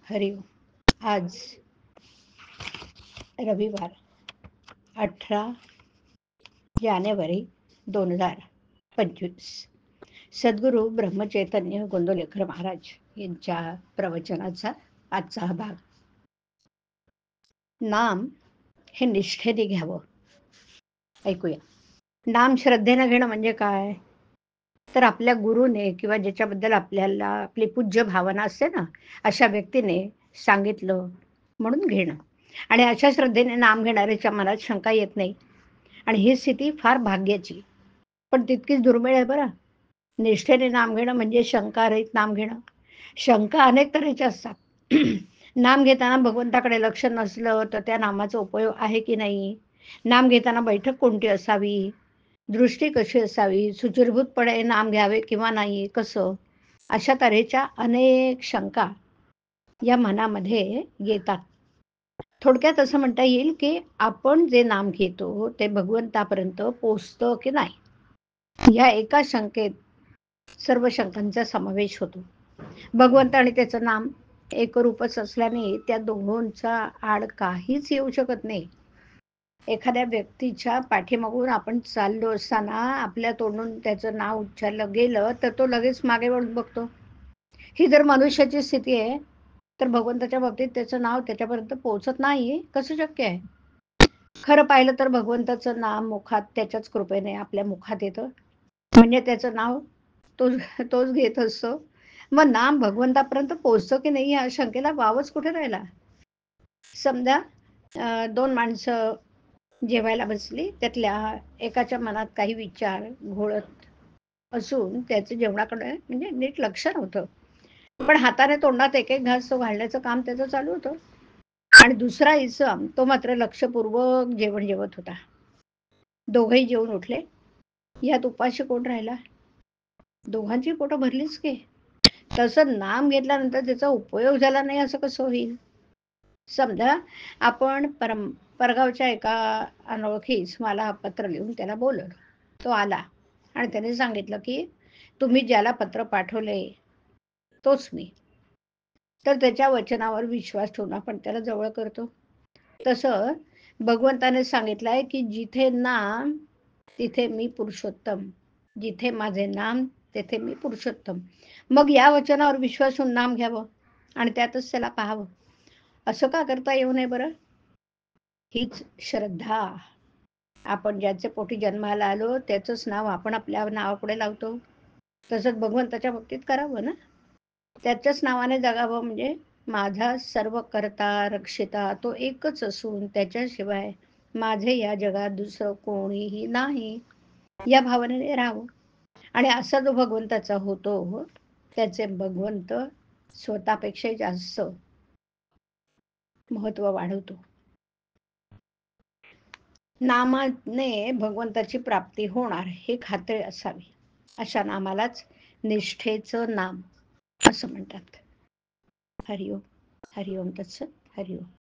हरिओम. आज रविवार 18 जानेवारी 2025. सद्गुरू ब्रह्मचैतन्य गोंदवलेकर महाराज यांच्या प्रवचनाचा आजचा हा भाग. नाम हे निष्ठेने घ्यावं. ऐकूया. नाम श्रद्धेनं घेणं म्हणजे काय? तर आपल्या गुरुने किंवा ज्याच्याबद्दल आपल्याला आपली पूज्य भावना असते ना, अशा व्यक्तीने सांगितलं म्हणून घेणं. आणि अशा श्रद्धेने नाम घेणाऱ्याच्या मनात शंका येत नाही. आणि ही स्थिती फार भाग्याची, पण तितकीच दुर्मिळ आहे बरं. निष्ठेने नाम घेणं म्हणजे शंकारहित नाम घेणं. शंका अनेक तऱ्हेच्या असतात. नाम घेताना भगवंताकडे लक्ष नसलं तर त्या नामाचा उपयोग आहे की नाही? नाम घेताना बैठक कोणती असावी? दृष्टी कशी असावी? सुचिरभूतपणे नाम घ्यावे किंवा नाही, कसं? अशा तऱ्हेच्या अनेक शंका या मनामध्ये येतात. थोडक्यात असं म्हणता येईल, की आपण जे नाम घेतो ते भगवंतापर्यंत पोहोचतं की नाही? या एका शंकेत सर्व शंकांचा समावेश होतो. भगवंत आणि त्याचं नाम एकरूपच असल्याने त्या दोहोंचा आड काहीच येऊ शकत नाही. एखाद्या व्यक्तीच्या पाठीमागून आपण चाललो असताना आपल्या तोंडून त्याचं नाव उच्चारलं गेलं, तर तो लगेच मागे वळून बघतो. ही जर मनुष्याची स्थिती आहे, तर भगवंताच्या बाबतीत त्याचं नाव त्याच्यापर्यंत पोहोचत नाही, कसं शक्य आहे? खरं पाहिलं तर भगवंताचं नाम मुखात त्याच्याच कृपेने आपल्या मुखात येतं. म्हणजे त्याचं नाव तोच तोच घेत असतो. मग नाम भगवंतापर्यंत पोहोचतं की नाही या शंकेला वावच कुठे राहिला? समजा 2 माणसं जेवायला बसली. त्यातल्या एकाच्या मनात काही विचार घोळत असून त्याचं जेवणाकडे म्हणजे नीट लक्ष नव्हतं. पण हाताने तोंडात एक-एक घास तो घालण्याचं काम त्याचं चालू होतं. आणि दुसरा इसम तो मात्र लक्षपूर्वक जेवण जेवत होता. दोघंही जेवून उठले. यात उपाशी कोण राहिला? दोघांची पोटं भरलीच की. तसं नाम घेतल्यानंतर त्याचा उपयोग झाला नाही असं कसं होईल? समजा आपण परगावच्या एका अनोळखीस मला पत्र लिहून त्याला बोलवलं. तो आला आणि त्याने सांगितलं, की तुम्ही ज्याला पत्र पाठवलंय तोच मी. तर त्याच्या वचनावर विश्वास ठेवून आपण त्याला जवळ करतो. तसं भगवंताने सांगितलंय, की जिथे नाम तिथे मी पुरुषोत्तम. जिथे माझे नाम तेथे मी पुरुषोत्तम. मग या वचनावर विश्वास ठेवून नाम घ्यावं आणि त्यातच त्याला पाहावं. असं का करता येऊ नये बरं? हीच श्रद्धा. आपण ज्याच्या पोटी जन्माला आलो त्याचंच नाव आपण आपल्या नावापुढे लावतो. तसंच भगवंताच्या बाबतीत करावं ना. त्याच्याच नावाने जगावं म्हणजे माझा सर्व करता रक्षिता तो एकच असून त्याच्याशिवाय माझे या जगात दुसरं कोणीही नाही. या भावनेने राहावं. आणि असा जो भगवंताचा होतो त्याचे भगवंत स्वतःपेक्षा जास्त महत्व वाढवतो. नामाने भगवंताची प्राप्ती होणार हे खात्री असावी. अशा नामालाच निष्ठेचं नाम असं म्हणतात. हरिओम. हरिओम तत्सत. हरिओम.